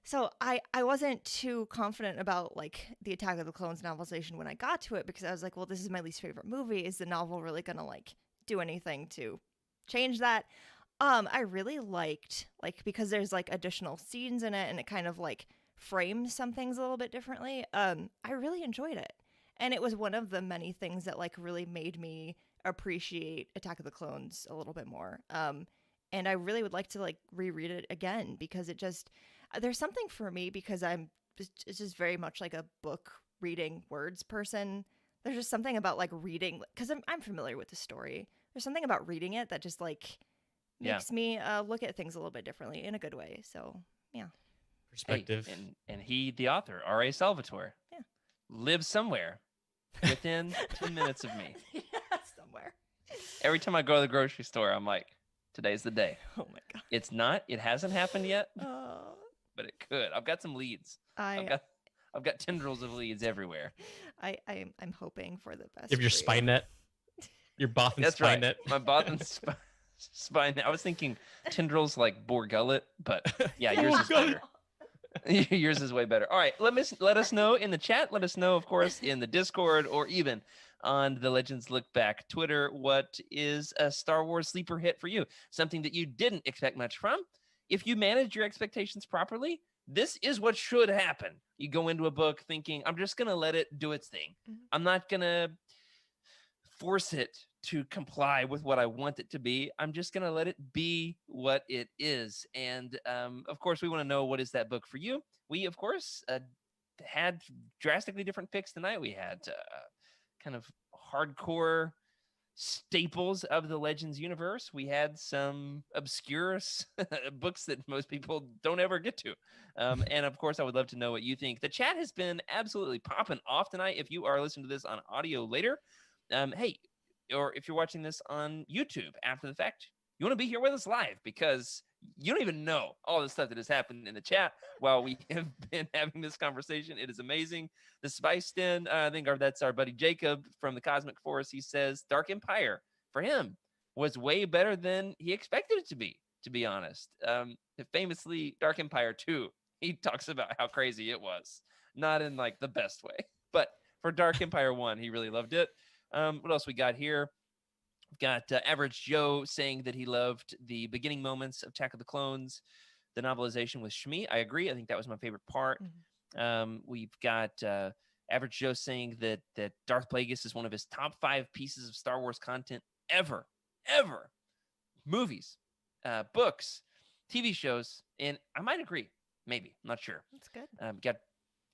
So I wasn't too confident about like the Attack of the Clones novelization when I got to it, because I was like, well, this is my least favorite movie. Is the novel really gonna like do anything to change that? I really liked, like, because there's like additional scenes in it and it kind of like frames some things a little bit differently. I really enjoyed it. And it was one of the many things that like really made me appreciate Attack of the Clones a little bit more. And I really would like to like reread it again, because it just, there's something for me, because it's just very much like a book reading words person. There's just something about like reading, because I'm familiar with the story. There's something about reading it that just like makes me look at things a little bit differently in a good way. So yeah. Perspective. Hey, and he, the author, R.A. Salvatore, lives somewhere within 10 minutes of me. Yeah, somewhere. Every time I go to the grocery store, I'm like, today's the day. Oh my God. It's not. It hasn't happened yet, but it could. I've got some leads. I've got tendrils of leads everywhere. I'm hoping for the best. You have your spine net. Your Bothan That's spine right. net. My Bothan spine net. I was thinking tendrils like boar gullet, but yeah, yours is better. Yours is way better. All right, let us know in the chat. Let us know, of course, in the Discord, or even on the Legends Look Back Twitter, what is a Star Wars sleeper hit for you? Something that you didn't expect much from. If you manage your expectations properly, this is what should happen. You go into a book thinking, I'm just going to let it do its thing. Mm-hmm. I'm not going to force it to comply with what I want it to be. I'm just going to let it be what it is. And of course, we want to know, what is that book for you? We, of course, had drastically different picks tonight. We had kind of hardcore staples of the Legends universe. We had some obscure books that most people don't ever get to. And of course, I would love to know what you think. The chat has been absolutely popping off tonight. If you are listening to this on audio later, hey, or if you're watching this on YouTube after the fact, you want to be here with us live because you don't even know all the stuff that has happened in the chat while we have been having this conversation. It is amazing. The Spice Den, I think that's our buddy Jacob from the Cosmic Forest. He says Dark Empire for him was way better than he expected it to be honest. Famously, Dark Empire 2, he talks about how crazy it was. Not in like the best way, but for Dark Empire 1, he really loved it. What else we got here? We've got Average Joe saying that he loved the beginning moments of Attack of the Clones, the novelization with Shmi. I agree. I think that was my favorite part. We've got Average Joe saying that Darth Plagueis is one of his top 5 pieces of Star Wars content ever. Movies, books, TV shows, and I might agree. Maybe. I'm not sure. That's good. Got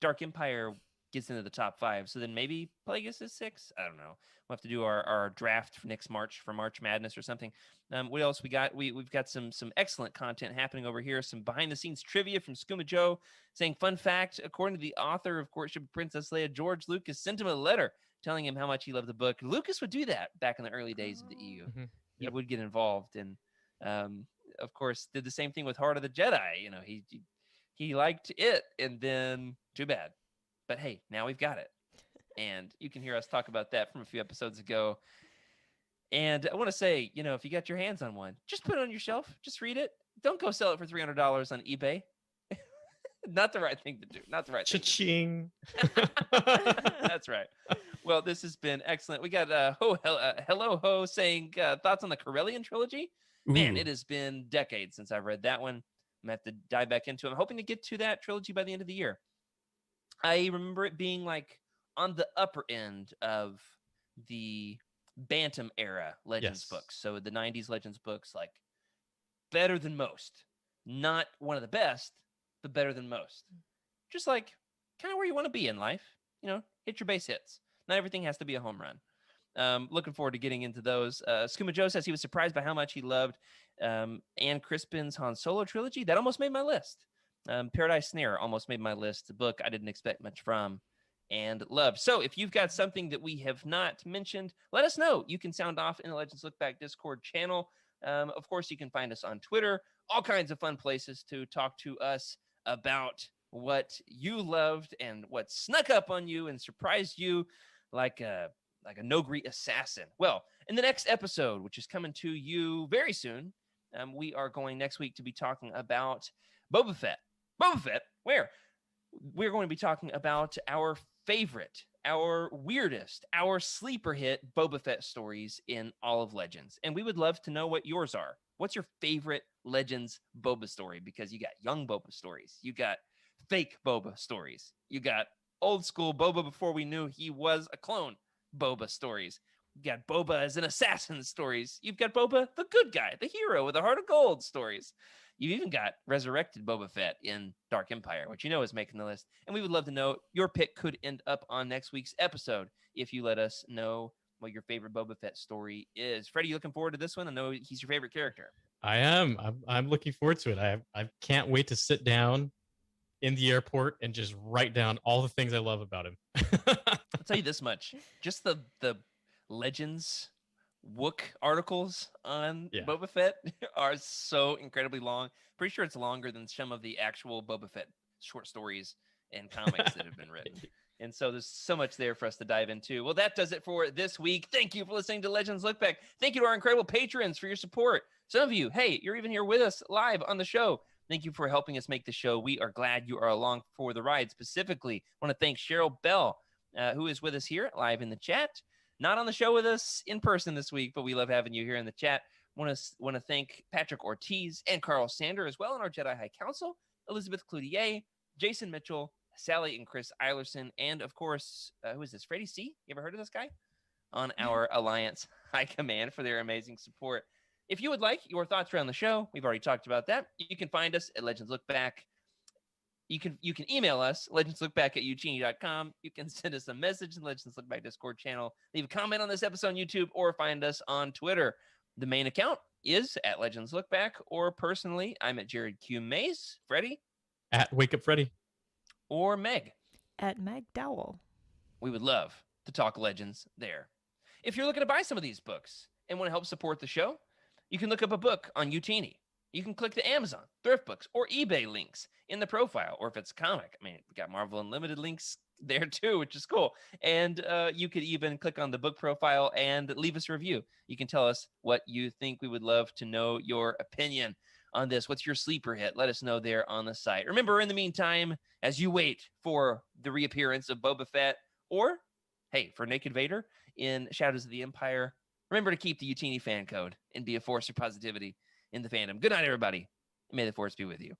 Dark Empire gets into the top 5. So then maybe Plagueis is 6. I don't know. We'll have to do our draft for next March for March Madness or something. What else we got? We've got some excellent content happening over here. Some behind the scenes trivia from Skooma Joe saying, fun fact, according to the author of Courtship of Princess Leia, George Lucas sent him a letter telling him how much he loved the book. Lucas would do that back in the early days of the EU. Mm-hmm. He would get involved and of course did the same thing with Heart of the Jedi. You know, he liked it, and then too bad. But hey, now we've got it. And you can hear us talk about that from a few episodes ago. And I want to say, you know, if you got your hands on one, just put it on your shelf. Just read it. Don't go sell it for $300 on eBay. Not the right thing to do. Not the right thing. Cha-ching. That's right. Well, this has been excellent. We got Hello Ho saying thoughts on the Corellian trilogy. Man, it has been decades since I've read that one. I'm going to have to dive back into it. I'm hoping to get to that trilogy by the end of the year. I remember it being like on the upper end of the Bantam era Legends books. So the 90s Legends books, like better than most. Not one of the best, but better than most. Just like kind of where you want to be in life. You know, hit your base hits. Not everything has to be a home run. Looking forward to getting into those. Skooma Joe says he was surprised by how much he loved Anne Crispin's Han Solo trilogy. That almost made my list. Paradise Snare almost made my list. A book I didn't expect much from and loved. So if you've got something that we have not mentioned, let us know. You can sound off in the Legends Lookback Discord channel. Of course, you can find us on Twitter. All kinds of fun places to talk to us about what you loved and what snuck up on you and surprised you like a Nogri assassin. Well, in the next episode, which is coming to you very soon, we are going next week to be talking about Boba Fett. Boba Fett, where we're going to be talking about our favorite, our weirdest, our sleeper hit Boba Fett stories in all of Legends. And we would love to know what yours are. What's your favorite Legends Boba story? Because you got young Boba stories. You got fake Boba stories. You got old school Boba before we knew he was a clone Boba stories. You got Boba as an assassin stories. You've got Boba, the good guy, the hero with a heart of gold stories. You've even got resurrected Boba Fett in Dark Empire, which you know is making the list. And we would love to know. Your pick could end up on next week's episode if you let us know what your favorite Boba Fett story is. Freddie, you looking forward to this one? I know he's your favorite character. I am. I'm looking forward to it. I can't wait to sit down in the airport and just write down all the things I love about him. I'll tell you this much. Just the Legends Wook articles on Boba Fett are so incredibly long. Pretty sure it's longer than some of the actual Boba Fett short stories and comics that have been written. And so there's so much there for us to dive into. Well, that does it for this week. Thank you for listening to Legends Look Back. Thank you to our incredible patrons for your support. Some of you, hey, you're even here with us live on the show. Thank you for helping us make the show. We are glad you are along for the ride. Specifically, I want to thank Cheryl Bell, who is with us here live in the chat. Not on the show with us in person this week, but we love having you here in the chat. Want to thank Patrick Ortiz and Carl Sander as well in our Jedi High Council, Elizabeth Cloutier, Jason Mitchell, Sally and Chris Eilerson, and of course, who is this? Freddie C. You ever heard of this guy? On our Alliance High Command for their amazing support. If you would like your thoughts around the show, we've already talked about that. You can find us at Legends Look Back. You can email us, legendslookback@eugenie.com. You can send us a message in the Legends Look Back Discord channel. Leave a comment on this episode on YouTube or find us on Twitter. The main account is at Legends Look Back, or personally, I'm at Jared Q. Mace. Freddie? At Wake Up Freddy. Or Meg? At Meg Dowell. We would love to talk Legends there. if you're looking to buy some of these books and want to help support the show, you can look up a book on Utini. You can click the Amazon, Thrift Books, or eBay links in the profile. Or if it's a comic, I mean, we got Marvel Unlimited links there too, which is cool. And you could even click on the book profile and leave us a review. You can tell us what you think. We would love to know your opinion on this. What's your sleeper hit? Let us know there on the site. Remember, in the meantime, as you wait for the reappearance of Boba Fett, or, hey, for Naked Vader in Shadows of the Empire, remember to keep the Utini fan code and be a force for positivity in the fandom. Good night, everybody. May the force be with you.